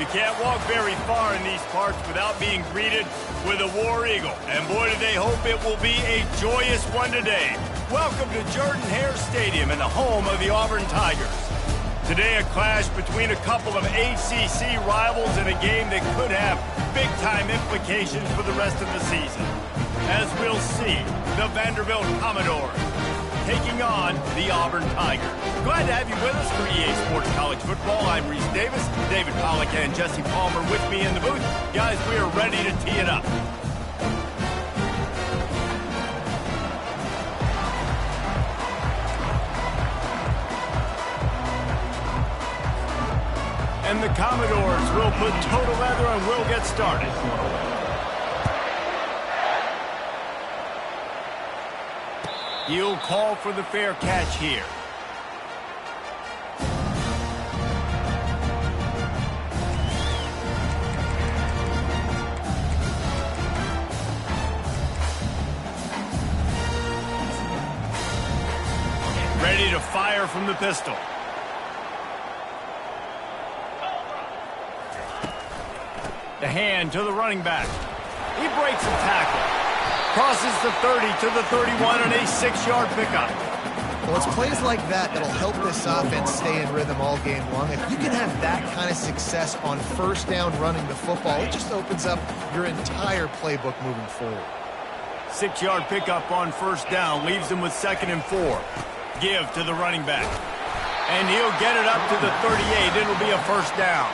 You can't walk very far in these parts without being greeted with a War Eagle. And boy, do they hope it will be a joyous one today. Welcome to Jordan-Hare Stadium and the home of the Auburn Tigers. Today, a clash between a couple of ACC rivals in a game that could have big-time implications for the rest of the season. As we'll see, the Vanderbilt Commodores taking on the Auburn Tigers. Glad to have you with us for EA Sports College Football. I'm Reese Davis, David Pollack and Jesse Palmer with me in the booth. Guys, we are ready to tee it up. And the Commodores will put total leather and we'll get started. He'll call for the fair catch here. Ready to fire from the pistol. The hand to the running back. He breaks a tackle. Crosses the 30 to the 31 on a 6-yard pickup. Well, it's plays like that that'll help this offense stay in rhythm all game long. If you can have that kind of success on first down running the football, it just opens up your entire playbook moving forward. 6-yard pickup on first down leaves him with 2nd and 4. Give to the running back. And he'll get it up to the 38. It'll be a first down.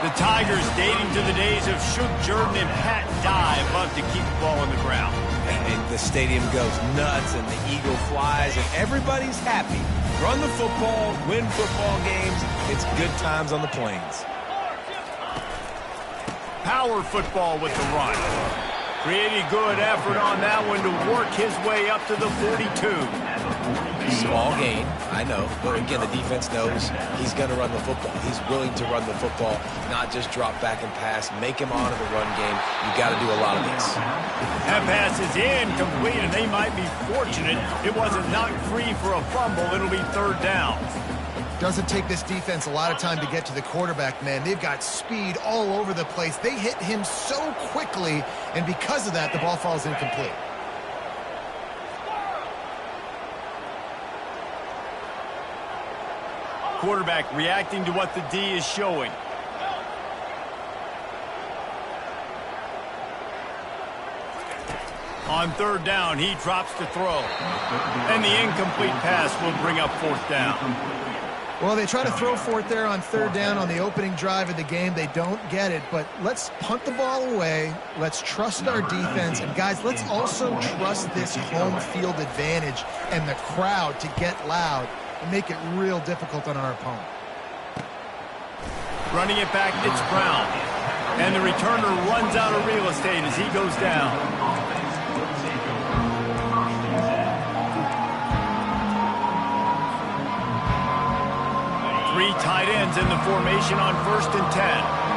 The Tigers, dating to the days of Shook Jordan and Pat Dye, love to keep the ball on the ground. And the stadium goes nuts, and the eagle flies, and everybody's happy. Run the football, win football games. It's good times on the plains. Power football with the run. Pretty good effort on that one to work his way up to the 42. Small gain, I know, but again, the defense knows he's going to run the football. He's willing to run the football, not just drop back and pass, make him honor the run game. You got to do a lot of this. That pass is incomplete, and they might be fortunate it wasn't knocked free for a fumble. It'll be 3rd down. Doesn't take this defense a lot of time to get to the quarterback, man. They've got speed all over the place. They hit him so quickly, and because of that, the ball falls incomplete. Quarterback reacting to what the D is showing. On 3rd down, he drops to throw. And the incomplete pass will bring up 4th down. Well, they try to throw for it there on 3rd down on the opening drive of the game. They don't get it, but let's punt the ball away. Let's trust our defense. And, guys, let's also trust this home field advantage and the crowd to get loud and make it real difficult on our opponent. Running it back, it's Brown. And the returner runs out of real estate as he goes down. Three tight ends in the formation on 1st and 10.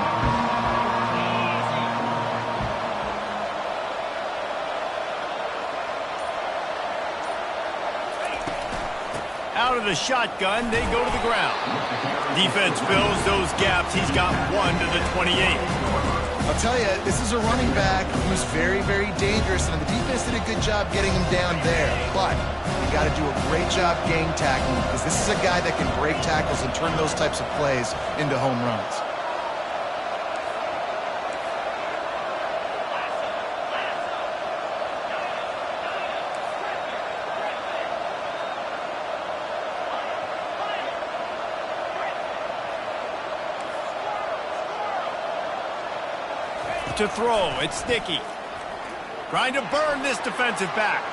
Out of the shotgun, they go to the ground. Defense fills those gaps. He's got 1 to the 28. I'll tell you, this is a running back who's very, very dangerous, and the defense did a good job getting him down there. But you got to do a great job gang tackling, because this is a guy that can break tackles and turn those types of plays into home runs. To throw, it's Sticky. Trying to burn this defensive back.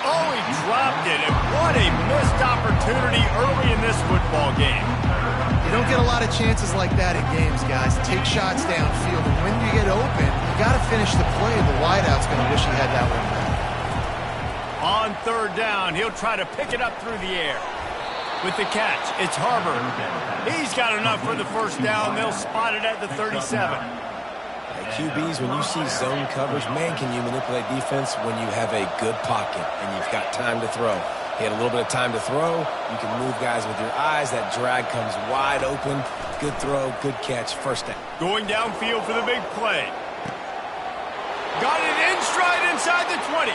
Oh, he dropped it, and what a missed opportunity early in this football game. You don't get a lot of chances like that in games, guys. Take shots downfield, and when you get open, you got to finish the play. The wideout's going to wish he had that one back. On 3rd down, he'll try to pick it up through the air. With the catch, it's Harbor. He's got enough for the first down. They'll spot it at the 37. QBs, when you see zone coverage, man, can you manipulate defense when you have a good pocket and you've got time to throw. He had a little bit of time to throw. You can move guys with your eyes. That drag comes wide open. Good throw, good catch, first down. Going downfield for the big play. Got it in stride inside the 20.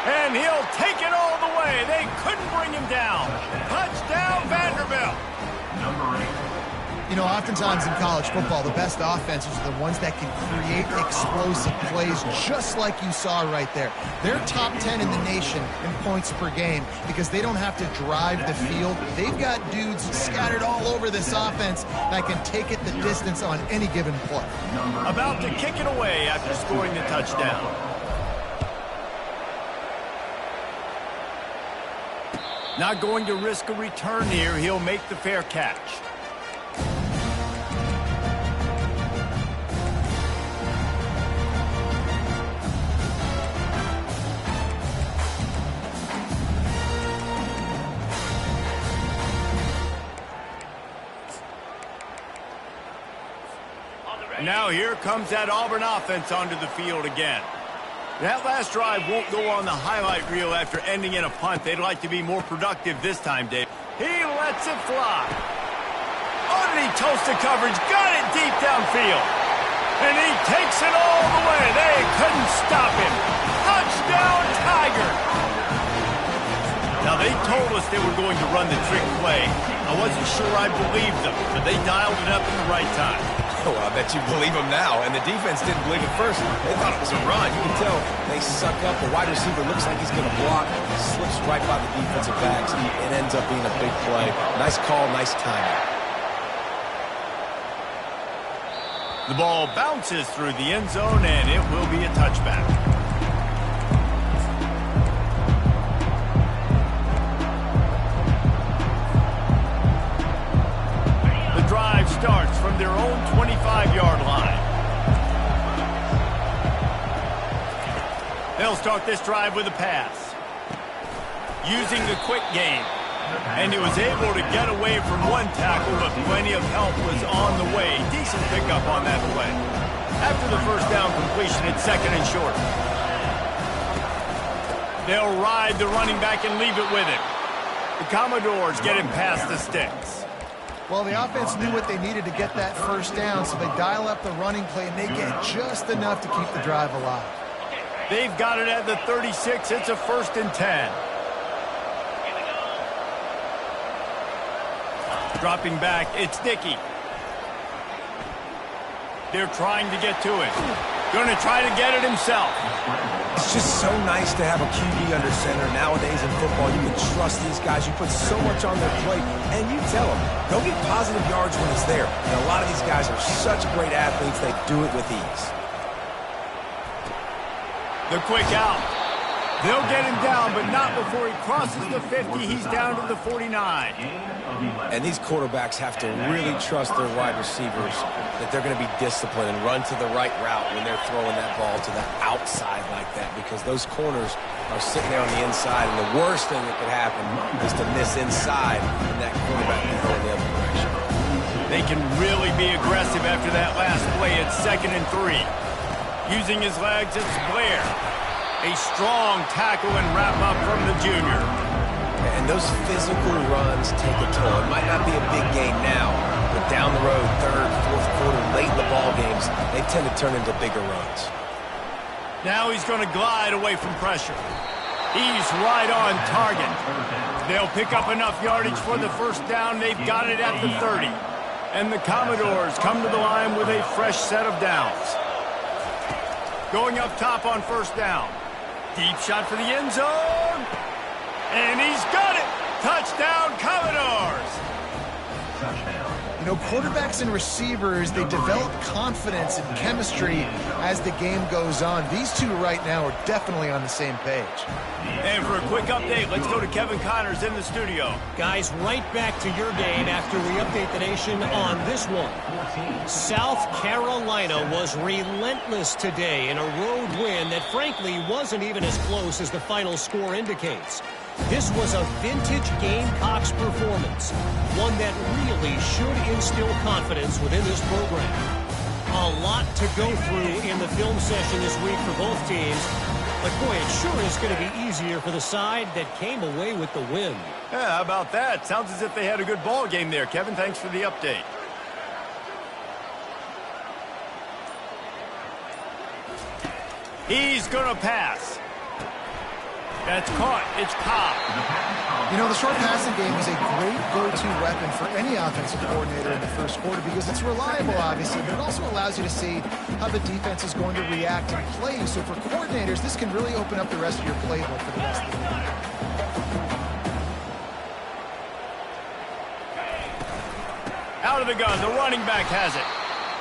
And he'll take it all the way. They couldn't bring him down. Touchdown, Vanderbilt. You know, oftentimes in college football, the best offenses are the ones that can create explosive plays just like you saw right there. They're top 10 in the nation in points per game because they don't have to drive the field. They've got dudes scattered all over this offense that can take it the distance on any given play. About to kick it away after scoring the touchdown. Not going to risk a return here. He'll make the fair catch. Now here comes that Auburn offense onto the field again. That last drive won't go on the highlight reel after ending in a punt. They'd like to be more productive this time, Dave. He lets it fly. Underneath toasted coverage, got it deep downfield. And he takes it all the way. They couldn't stop him. Touchdown, Tiger. Now, they told us they were going to run the trick play. I wasn't sure I believed them, but they dialed it up at the right time. Oh, I bet you believe them now. And the defense didn't believe it first. They thought it was a run. You can tell they suck up. The wide receiver looks like he's going to block. Slips right by the defensive backs. It ends up being a big play. Nice call, nice timing. The ball bounces through the end zone, and it will be a touchback. Drive starts from their own 25-yard line. They'll start this drive with a pass. Using the quick game. And he was able to get away from one tackle, but plenty of help was on the way. Decent pickup on that play. After the first down completion, it's second and short. They'll ride the running back and leave it with him. The Commodores get him past the sticks. Well, the offense knew what they needed to get that first down, so they dial up the running play, and they get just enough to keep the drive alive. They've got it at the 36. It's a 1st and 10. Dropping back, it's Dickey. They're trying to get to it. Going to try to get it himself. It's just so nice to have a QB under center. Nowadays in football, you can trust these guys. You put so much on their plate, and you tell them, go get positive yards when it's there. And a lot of these guys are such great athletes, they do it with ease. The quick out. They'll get him down, but not before he crosses the 50. He's down to the 49. And these quarterbacks have to really trust their wide receivers that they're going to be disciplined and run to the right route when they're throwing that ball to the outside like that, because those corners are sitting there on the inside, and the worst thing that could happen is to miss inside and that quarterback can go in the other direction. They can really be aggressive after that last play. It's 2nd and 3. Using his legs, it's Blair. A strong tackle and wrap up from the junior. And those physical runs take a toll. It might not be a big gain now, but down the road, 3rd, 4th quarter, late in the ball games, they tend to turn into bigger runs. Now he's going to glide away from pressure. He's right on target. They'll pick up enough yardage for the first down. They've got it at the 30. And the Commodores come to the line with a fresh set of downs. Going up top on first down. Deep shot for the end zone. And he's got it. Touchdown, Commodores. You know, quarterbacks and receivers, they develop confidence and chemistry as the game goes on. These two right now are definitely on the same page. And for a quick update, let's go to Kevin Connors in the studio. Guys, right back to your game after we update the nation on this one. South Carolina was relentless today in a road win that frankly wasn't even as close as the final score indicates. This was a vintage Gamecocks performance, one that really should instill confidence within this program. A lot to go through in the film session this week for both teams, but boy, it sure is going to be easier for the side that came away with the win. Yeah, how about that? Sounds as if they had a good ball game there. Kevin, thanks for the update. He's going to pass. That's caught. It's Cobb. You know, the short passing game is a great go-to weapon for any offensive coordinator in the first quarter because it's reliable, obviously, but it also allows you to see how the defense is going to react and play you. So for coordinators, this can really open up the rest of your playbook for the rest of the game. Out of the gun, the running back has it.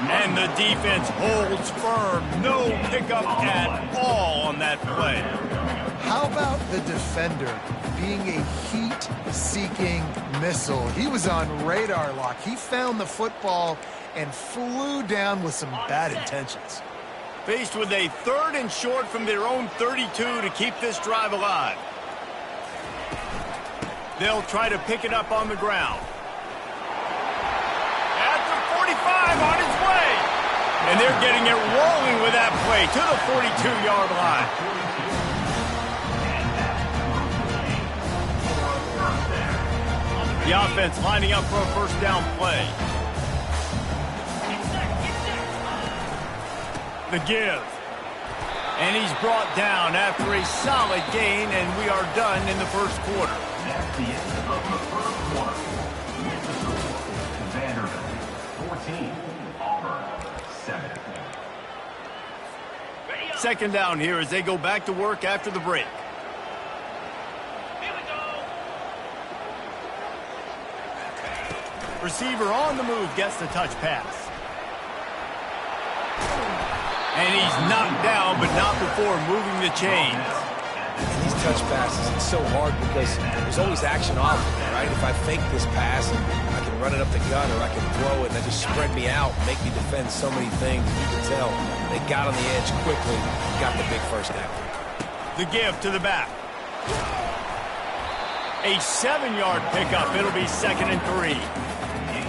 And the defense holds firm. No pickup at all on that play. How about the defender being a heat-seeking missile? He was on radar lock. He found the football and flew down with some bad intentions. Faced with a 3rd and short from their own 32 to keep this drive alive. They'll try to pick it up on the ground. At the 45 on his way. And they're getting it rolling with that play to the 42-yard line. The offense lining up for a first down play. The give. And he's brought down after a solid gain, and we are done in the first quarter. That's the end of the first quarter. Vanderbilt, 14. Auburn, 7. Second down here as they go back to work after the break. Receiver on the move gets the touch pass. And he's knocked down, but not before moving the chains. And these touch passes, it's so hard because there's always action off of it, right? If I fake this pass, I can run it up the gut, or I can throw it and they just spread me out, make me defend so many things. You can tell they got on the edge quickly, got the big first down. The give to the back. A 7-yard pickup. It'll be 2nd and 3.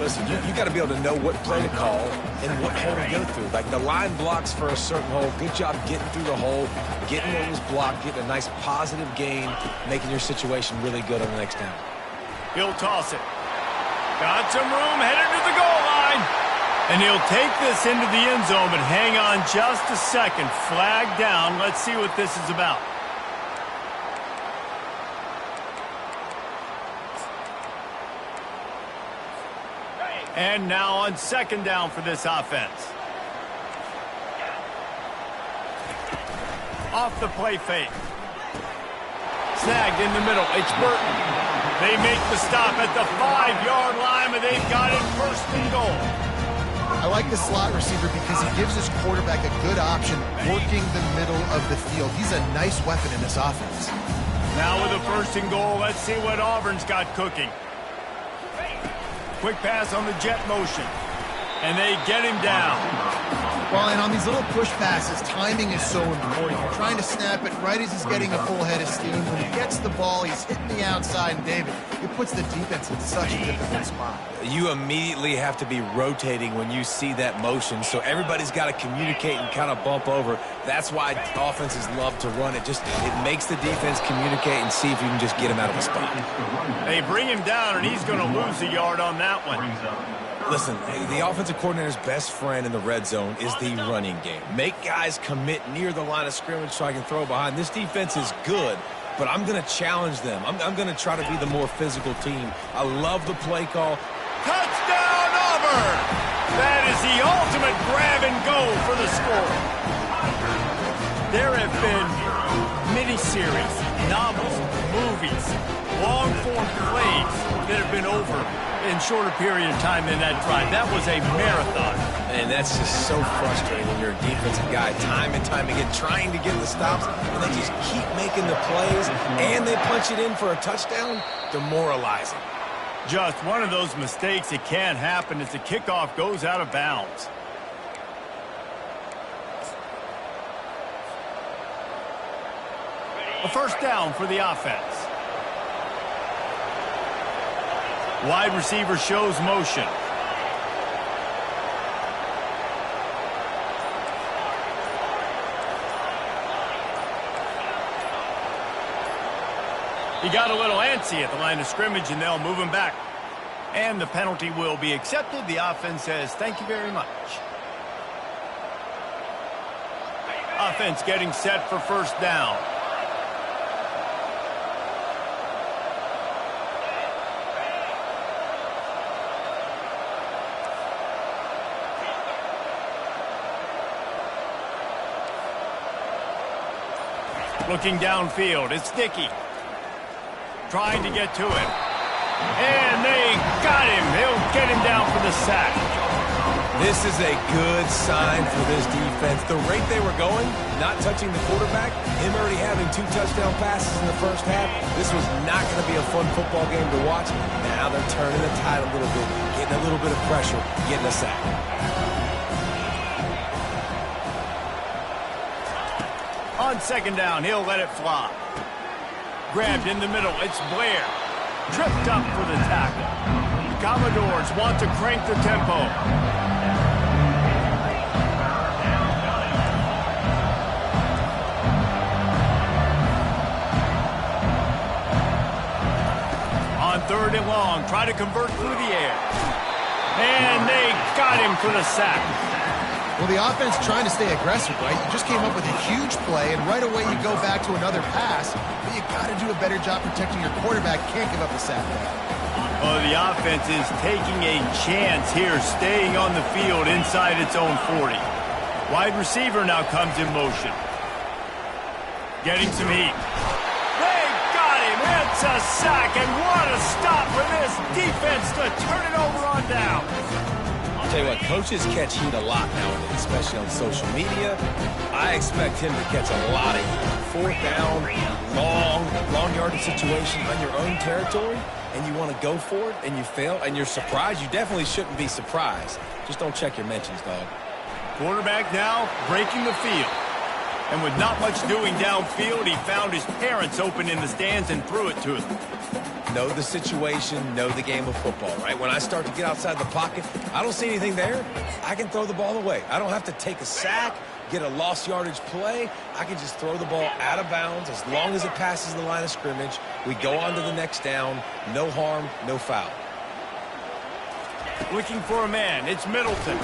Listen, you got to be able to know what play to call and what hole to go through. Like the line blocks for a certain hole. Good job getting through the hole, getting what was blocked, getting a nice positive gain, making your situation really good on the next down. He'll toss it. Got some room, headed to the goal line. And he'll take this into the end zone, but hang on just a second. Flag down. Let's see what this is about. And now on 2nd down for this offense. Off the play fake. Snagged in the middle. It's Burton. They make the stop at the 5-yard line, but they've got it 1st and goal. I like the slot receiver because he gives his quarterback a good option working the middle of the field. He's a nice weapon in this offense. Now with a 1st and goal, let's see what Auburn's got cooking. Quick pass on the jet motion. And they get him down. Well, and on these little push passes, timing is so important. You're trying to snap it right as he's getting a full head of steam. When he gets the ball, he's hitting the outside, and David, it puts the defense in such a difficult spot. You immediately have to be rotating when you see that motion, so everybody's got to communicate and kind of bump over. That's why offenses love to run it. It makes the defense communicate and see if you can just get him out of the spot. They bring him down, and he's going to lose a yard on that one. Listen, the offensive coordinator's best friend in the red zone is the running game. Make guys commit near the line of scrimmage so I can throw behind. This defense is good, but I'm going to challenge them. I'm going to try to be the more physical team. I love the play call. Touchdown, Auburn! That is the ultimate grab and go for the score. There have been miniseries, novels, movies, long-form plays that have been over in shorter period of time than that drive. That was a marathon. And that's just so frustrating when you're a defensive guy, time and time again, trying to get the stops, and they just keep making the plays, and they punch it in for a touchdown. Demoralizing. Just one of those mistakes that can't happen as the kickoff goes out of bounds. A 1st down for the offense. Wide receiver shows motion. He got a little antsy at the line of scrimmage, and they'll move him back. And the penalty will be accepted. The offense says, thank you very much. Offense getting set for first down. Looking downfield, it's Dickey. Trying to get to him. And they got him. He'll get him down for the sack. This is a good sign for this defense. The rate they were going, not touching the quarterback, him already having 2 touchdown passes in the first half, this was not going to be a fun football game to watch. Now they're turning the tide a little bit, getting a little bit of pressure, getting a sack. On second down, he'll let it fly. Grabbed in the middle, it's Blair. Tripped up for the tackle. The Commodores want to crank the tempo. On third and long, try to convert through the air. And they got him for the sack. Well, the offense trying to stay aggressive, right? You just came up with a huge play, and right away you go back to another pass, but you got to do a better job protecting your quarterback. Can't give up a sack. Well, the offense is taking a chance here, staying on the field inside its own 40. Wide receiver now comes in motion. Getting some heat. They got him. It's a sack, and what a stop for this defense to turn it over on down. I'll tell you what, coaches catch heat a lot nowadays, especially on social media. I expect him to catch a lot of heat. 4th down, long yardage situation on your own territory, and you want to go for it, and you fail, and you're surprised. You definitely shouldn't be surprised. Just don't check your mentions, dog. Quarterback now breaking the field. And with not much doing downfield, he found his parents open in the stands and threw it to them. Know the situation, know the game of football, right? When I start to get outside the pocket, I don't see anything there. I can throw the ball away. I don't have to take a sack, get a lost yardage play. I can just throw the ball out of bounds as long as it passes the line of scrimmage. We go on to the next down. No harm, no foul. Looking for a man. It's Middleton.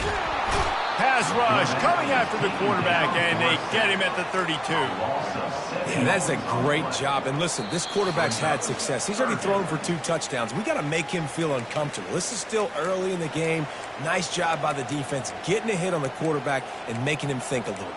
Pass rush coming after the quarterback, and they get him at the 32. Yeah, that's a great job. And listen, this quarterback's had success. He's already thrown for 2 touchdowns. We got to make him feel uncomfortable. This is still early in the game. Nice job by the defense, getting a hit on the quarterback and making him think a little bit.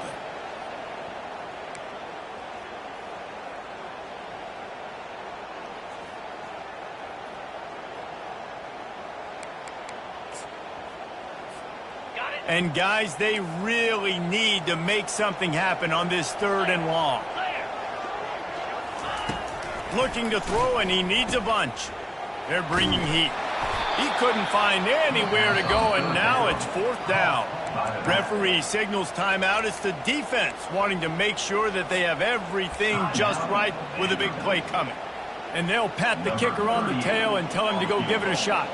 And, guys, they really need to make something happen on this 3rd and long. Looking to throw, and he needs a bunch. They're bringing heat. He couldn't find anywhere to go, and now it's 4th down. Referee signals timeout. It's the defense wanting to make sure that they have everything just right with a big play coming. And they'll pat the kicker on the tail and tell him to go give it a shot.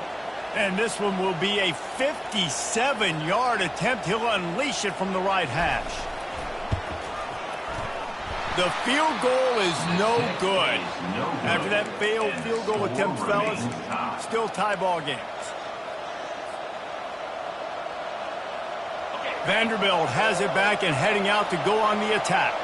And this one will be a 57-yard attempt. He'll unleash it from the right hash. The field goal is no good. After that failed field goal attempt, fellas, still tie ball games. Vanderbilt has it back and heading out to go on the attack.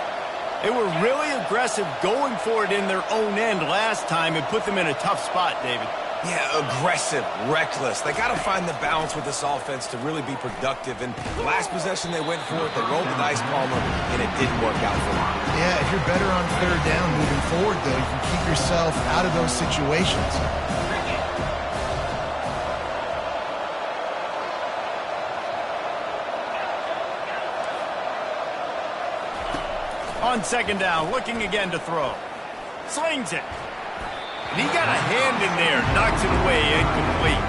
They were really aggressive going for it in their own end last time and put them in a tough spot, David. Yeah, aggressive, reckless. They got to find the balance with this offense to really be productive. And last possession they went for it, they rolled the dice, Palmer, and it didn't work out for them. Yeah, if you're better on 3rd down moving forward, though, you can keep yourself out of those situations. On 2nd down, looking again to throw. Slings it. And he got a hand in there, knocks it away, incomplete.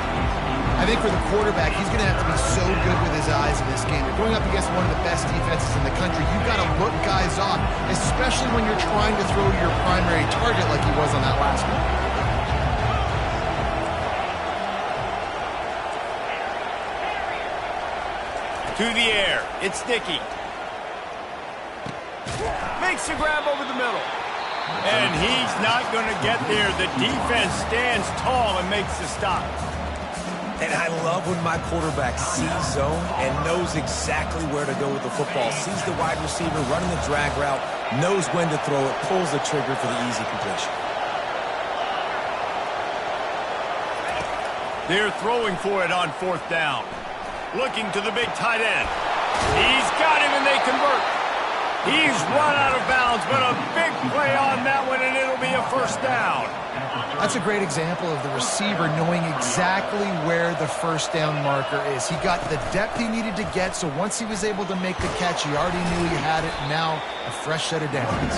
I think for the quarterback, he's going to have to be so good with his eyes in this game. You're going up against one of the best defenses in the country. You've got to look guys off, especially when you're trying to throw your primary target like he was on that last one. To the air, it's Dickey. Makes the grab over the middle. And he's not going to get there. The defense stands tall and makes the stop. And I love when my quarterback sees zone and knows exactly where to go with the football. Sees the wide receiver running the drag route, knows when to throw it, pulls the trigger for the easy completion. They're throwing for it on 4th down. Looking to the big tight end. He's got him and they convert. He's run out of bounds, but a big play on that one, and it'll be a 1st down. That's a great example of the receiver knowing exactly where the 1st down marker is. He got the depth he needed to get, so once he was able to make the catch, he already knew he had it. Now a fresh set of downs.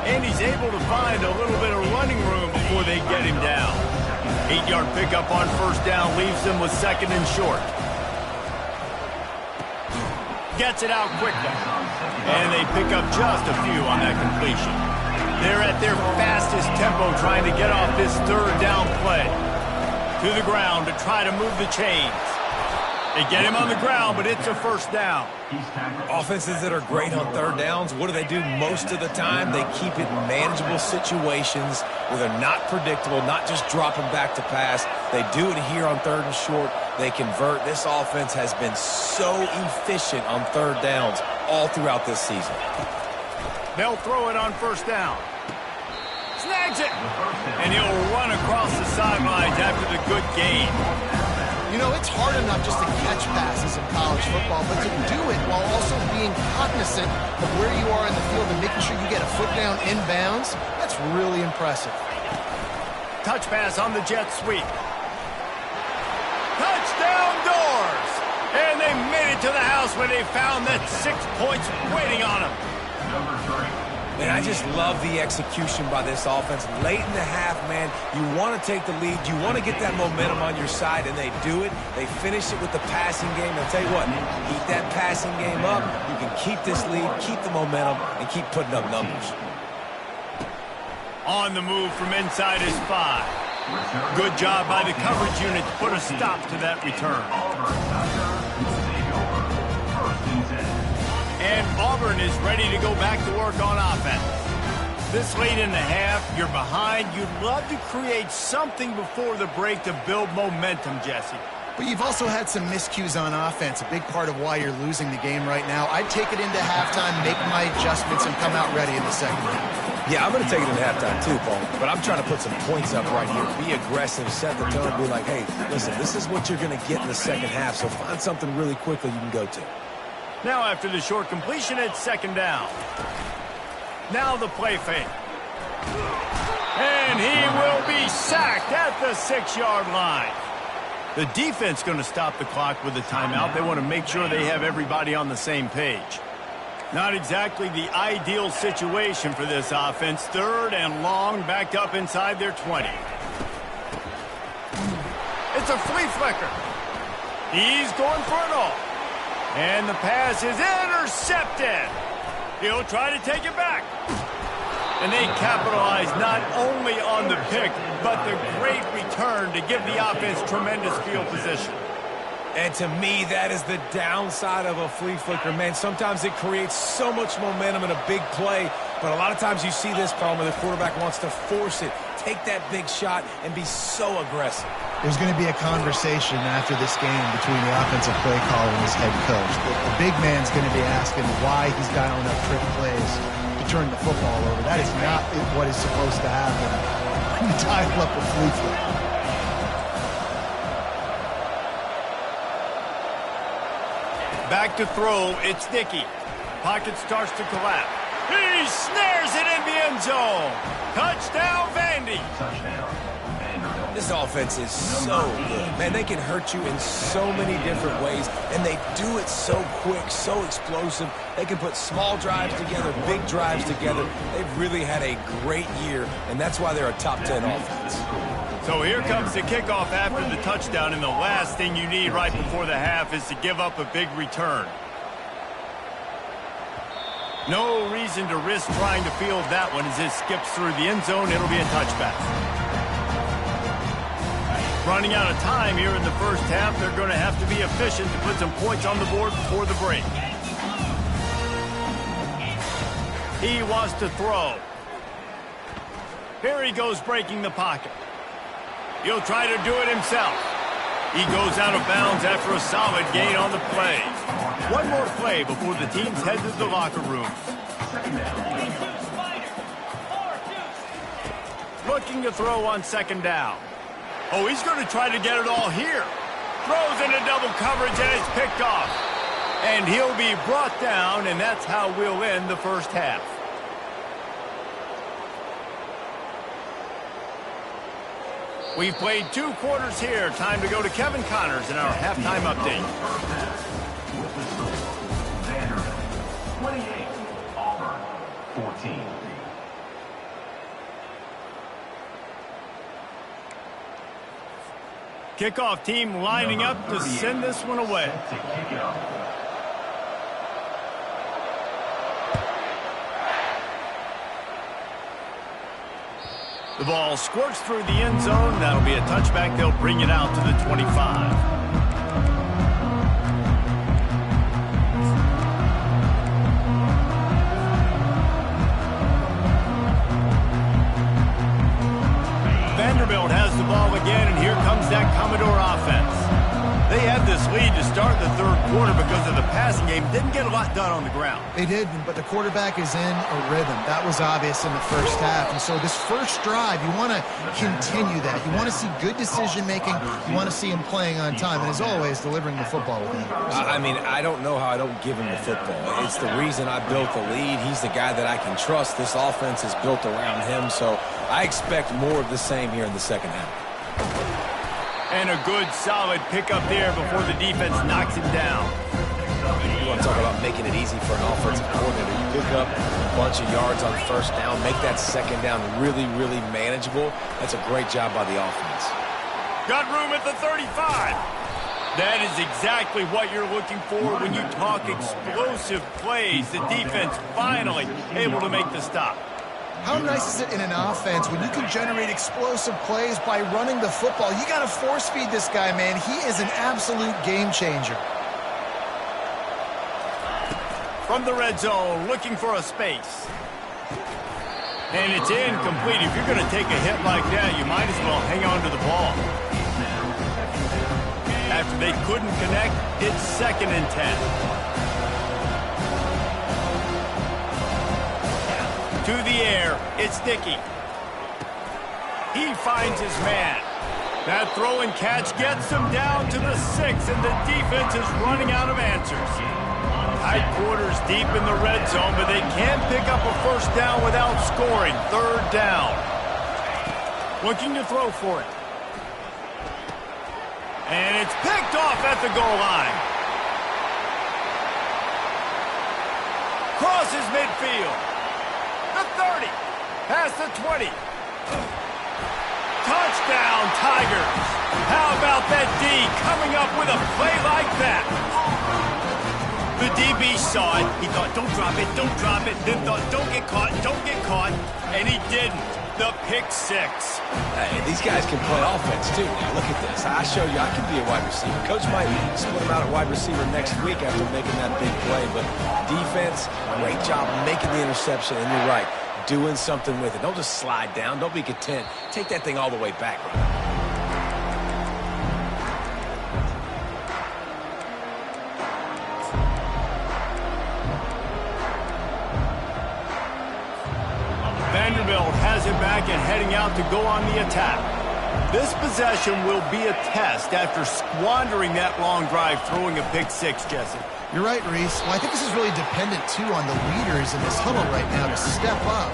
And he's able to find a little bit of running room before they get him down. 8-yard pickup on 1st down leaves them with 2nd and short. Gets it out quickly. And they pick up just a few on that completion. They're at their fastest tempo trying to get off this 3rd down play. To the ground to try to move the chains. They get him on the ground, but it's a 1st down. Offenses that are great on 3rd downs, what do? Most of the time, they keep it in manageable situations where they're not predictable, not just dropping back to pass. They do it here on 3rd and short. They convert. This offense has been so efficient on 3rd downs all throughout this season. They'll throw it on 1st down. Snags it! And he'll run across the sidelines after the good gain. You know, it's hard enough just to catch passes in college football, but to do it while also being cognizant of where you are in the field and making sure you get a foot down inbounds, that's really impressive. Touch pass on the jet sweep. Touchdown doors! And they made it to the house when they found that 6 points waiting on them. Number 3. And I just love the execution by this offense. Late in the half, man, you want to take the lead. You want to get that momentum on your side, and they do it. They finish it with the passing game. I'll tell you what, keep that passing game up. You can keep this lead, keep the momentum, and keep putting up numbers. On the move from inside his 5. Good job by the coverage unit to put a stop to that return. And Auburn is ready to go back to work on offense. This late in the half, you're behind. You'd love to create something before the break to build momentum, Jesse. But you've also had some miscues on offense, a big part of why you're losing the game right now. I'd take it into halftime, make my adjustments, and come out ready in the 2nd half. Yeah, I'm going to take it into halftime too, Paul. But I'm trying to put some points up right here. Be aggressive, set the tone, be like, hey, listen, this is what you're going to get in the 2nd half, so find something really quickly you can go to. Now after the short completion, it's 2nd down. Now the play fake. And he will be sacked at the 6-yard line. The defense going to stop the clock with a timeout. They want to make sure they have everybody on the same page. Not exactly the ideal situation for this offense. 3rd and long, backed up inside their 20. It's a flea flicker. He's going for it all. And the pass is intercepted. He'll try to take it back. And they capitalize not only on the pick, but the great return to give the offense tremendous field position. And to me, that is the downside of a flea flicker, man. Sometimes it creates so much momentum in a big play, but a lot of times you see this problem where the quarterback wants to force it, take that big shot, and be so aggressive. There's going to be a conversation after this game between the offensive play caller and his head coach. The big man's going to be asking why he's dialing up trick plays to turn the football over. That is not what is supposed to happen when you dial up a flea flicker. Back to throw, it's Dickey. Pocket starts to collapse. He snares it in the end zone. Touchdown, Vandy. This offense is so good. Man, they can hurt you in so many different ways, and they do it so quick, so explosive. They can put small drives together, big drives together. They've really had a great year, and that's why they're a top 10 offense. So here comes the kickoff after the touchdown, and the last thing you need right before the half is to give up a big return. No reason to risk trying to field that one as it skips through the end zone. It'll be a touchback. Running out of time here in the 1st half, they're going to have to be efficient to put some points on the board before the break. He wants to throw. Here he goes breaking the pocket. He'll try to do it himself. He goes out of bounds after a solid gain on the play. One more play before the teams head to the locker rooms. Looking to throw on second down. Oh, he's going to try to get it all here. Throws into double coverage and it's picked off. And he'll be brought down, and that's how we'll end the first half. We've played 2 quarters here. Time to go to Kevin Connors in our halftime update. Vanderbilt, 28. Auburn, 14. Kickoff team lining up to send this one away. To kick it off. The ball squirts through the end zone. That'll be a touchback. They'll bring it out to the 25. Vanderbilt has the ball again, and here comes that Commodore offense. They had this lead to start the third quarter because of the passing game. Didn't get a lot done on the ground. They didn't, but the quarterback is in a rhythm. That was obvious in the first half. And so this first drive, you want to continue that. You want to see good decision-making. You want to see him playing on time. And as always, delivering the football with him. I mean, I don't know how I don't give him the football. It's the reason I built the lead. He's the guy that I can trust. This offense is built around him. So I expect more of the same here in the second half. And a good, solid pickup there before the defense knocks him down. You want to talk about making it easy for an offensive coordinator. You pick up a bunch of yards on first down, make that second down really, really manageable. That's a great job by the offense. Got room at the 35. That is exactly what you're looking for when you talk explosive plays. The defense finally able to make the stop. How nice is it in an offense when you can generate explosive plays by running the football? You got to force feed this guy, man. He is an absolute game changer. From the red zone, looking for a space. And it's incomplete. If you're going to take a hit like that, you might as well hang on to the ball. After they couldn't connect, it's 2nd and 10. To the air, it's Dickey. He finds his man. That throw and catch gets him down to the 6, and the defense is running out of answers. Tight quarters deep in the red zone, but they can't pick up a first down without scoring. 3rd down. Looking to throw for it. And it's picked off at the goal line. Crosses midfield. The 30. Past the 20. Touchdown, Tigers. How about that D coming up with a play like that? The DB saw it. He thought, don't drop it, don't drop it. Then thought, don't get caught, don't get caught. And he didn't. The pick 6. Hey, these guys can play offense, too. Now, look at this. I show you I can be a wide receiver. Coach might split him out at wide receiver next week after making that big play. But defense, great job making the interception. And you're right, doing something with it. Don't just slide down. Don't be content. Take that thing all the way back, brother. Vanderbilt has it back and heading out to go on the attack. This possession will be a test after squandering that long drive, throwing a pick 6, Jesse. You're right, Reese. Well, I think this is really dependent, too, on the leaders in this huddle right now to step up,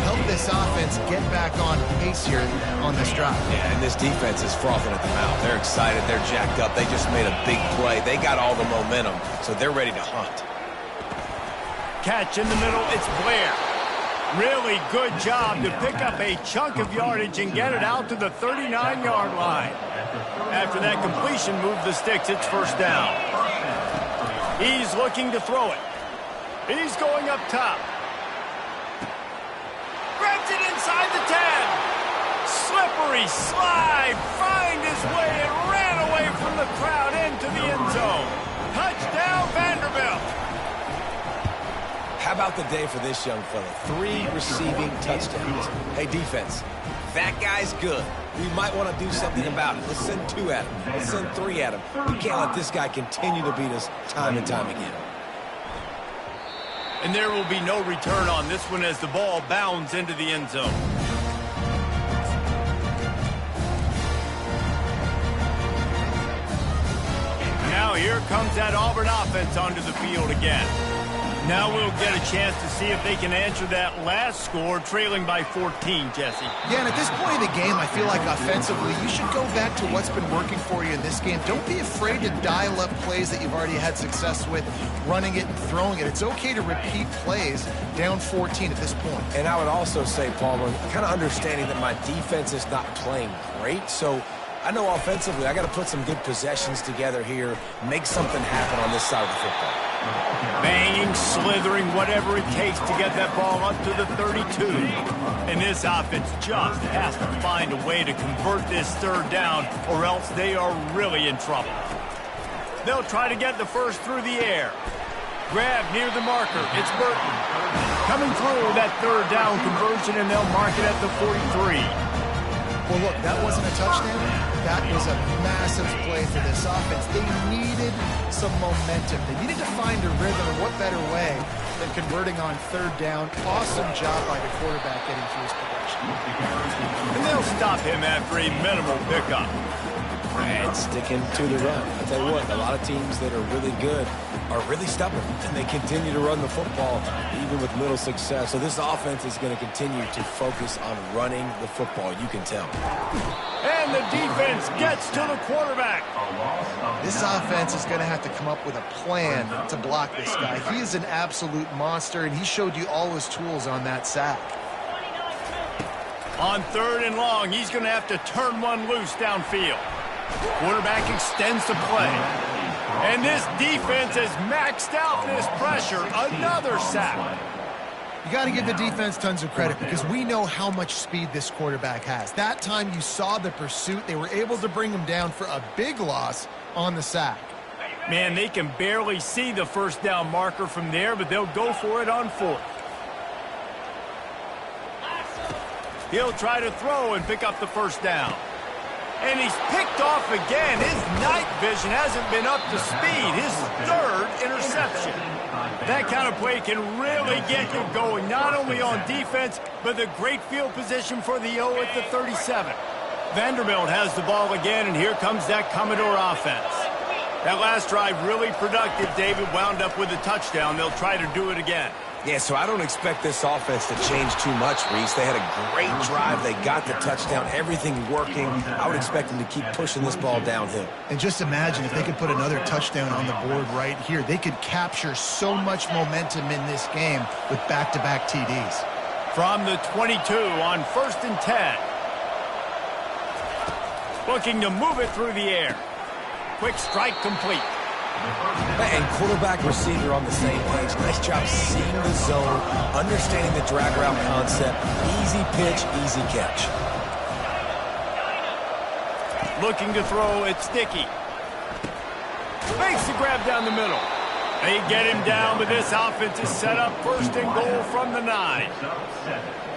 help this offense get back on pace here on this drive. Yeah, and this defense is frothing at the mouth. They're excited. They're jacked up. They just made a big play. They got all the momentum, so they're ready to hunt. Catch in the middle. It's Blair. Really good job to pick up a chunk of yardage and get it out to the 39-yard line. After that completion, move the sticks. It's 1st down. He's looking to throw it. He's going up top. Grabs it inside the 10. Slippery slide. Find his way and ran away from the crowd into the end zone. Touchdown, Vanderbilt. How about the day for this young fella? 3 receiving touchdowns. Hey, defense, that guy's good. we might want to do something about it. Let's send 2 at him. Let's send 3 at him. We can't let this guy continue to beat us time and time again. And there will be no return on this one as the ball bounds into the end zone. Now here comes that Auburn offense onto the field again. Now we'll get a chance to see if they can answer that last score, trailing by 14, Jesse. Yeah, and at this point in the game, I feel like offensively, you should go back to what's been working for you in this game. Don't be afraid to dial up plays that you've already had success with, running it and throwing it. It's okay to repeat plays down 14 at this point. And I would also say, Palmer, kind of understanding that my defense is not playing great, so I know offensively I got to put some good possessions together here, make something happen on this side of the football. Banging, slithering, whatever it takes to get that ball up to the 32. And this offense just has to find a way to convert this third down, or else they are really in trouble. They'll try to get the first through the air. Grab near the marker. It's Burton. Coming through that third down conversion, and they'll mark it at the 43. Well, look, that wasn't a touchdown. That was a massive play for this offense. They needed some momentum. They needed to find a rhythm, and what better way than converting on third down. Awesome job by the quarterback getting through his progression. And they'll stop him after a minimal pickup. And sticking to the run. I'll tell you what, a lot of teams that are really good are really stubborn, and they continue to run the football even with little success. So this offense is going to continue to focus on running the football, you can tell. And the defense gets to the quarterback. This offense is going to have to come up with a plan to block this guy. He is an absolute monster, and he showed you all his tools on that sack. On 3rd and long, he's going to have to turn one loose downfield. Quarterback extends the play. And this defense has maxed out this pressure. Another sack. You got to give the defense tons of credit because we know how much speed this quarterback has. That time you saw the pursuit. They were able to bring him down for a big loss on the sack. Man, they can barely see the first down marker from there, but they'll go for it on 4th. He'll try to throw and pick up the first down. And he's picked off again. His night vision hasn't been up to speed. His 3rd interception. That kind of play can really get you going, not only on defense, but the great field position for the O at the 37. Vanderbilt has the ball again, and here comes that Commodore offense. That last drive really productive. David wound up with a touchdown. They'll try to do it again. Yeah, so I don't expect this offense to change too much, Reese. They had a great drive. They got the touchdown, everything working. I would expect them to keep pushing this ball downhill. And just imagine if they could put another touchdown on the board right here. They could capture so much momentum in this game with back-to-back TDs. From the 22 on 1st and 10. Looking to move it through the air. Quick strike complete. And quarterback receiver on the same page. Nice job seeing the zone, understanding the drag route concept. Easy pitch, easy catch. Looking to throw, it's Sticky. Makes the grab down the middle. They get him down, but this offense is set up 1st and goal from the 9.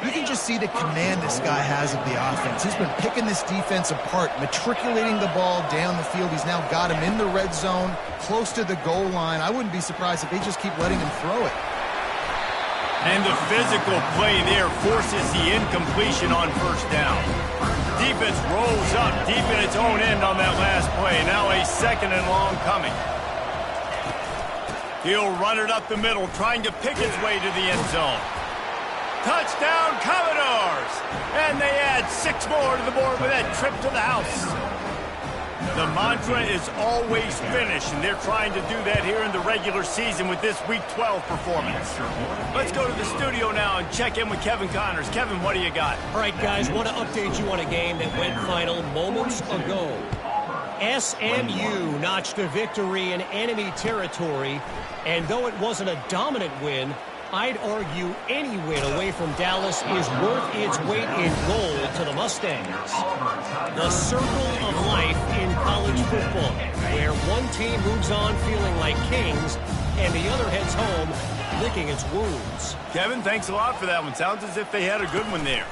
You can just see the command this guy has of the offense. He's been picking this defense apart, matriculating the ball down the field. He's now got him in the red zone, close to the goal line. I wouldn't be surprised if they just keep letting him throw it. And the physical play there forces the incompletion on 1st down. Defense rolls up deep in its own end on that last play. Now a 2nd and long coming. He'll run it up the middle, trying to pick his way to the end zone. Touchdown, Commodores! And they add 6 more to the board with that trip to the house. The mantra is always finish, and they're trying to do that here in the regular season with this Week 12 performance. Let's go to the studio now and check in with Kevin Connors. Kevin, what do you got? All right, guys, want to update you on a game that went final moments ago. SMU notched a victory in enemy territory, and though it wasn't a dominant win, I'd argue any win away from Dallas is worth its weight in gold to the Mustangs. The circle of life in college football, where one team moves on feeling like kings and the other heads home licking its wounds. Kevin, thanks a lot for that one. Sounds as if they had a good one there.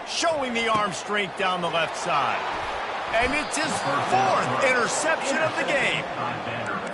showing the arm strength down the left side. And it's his fourth interception of the game.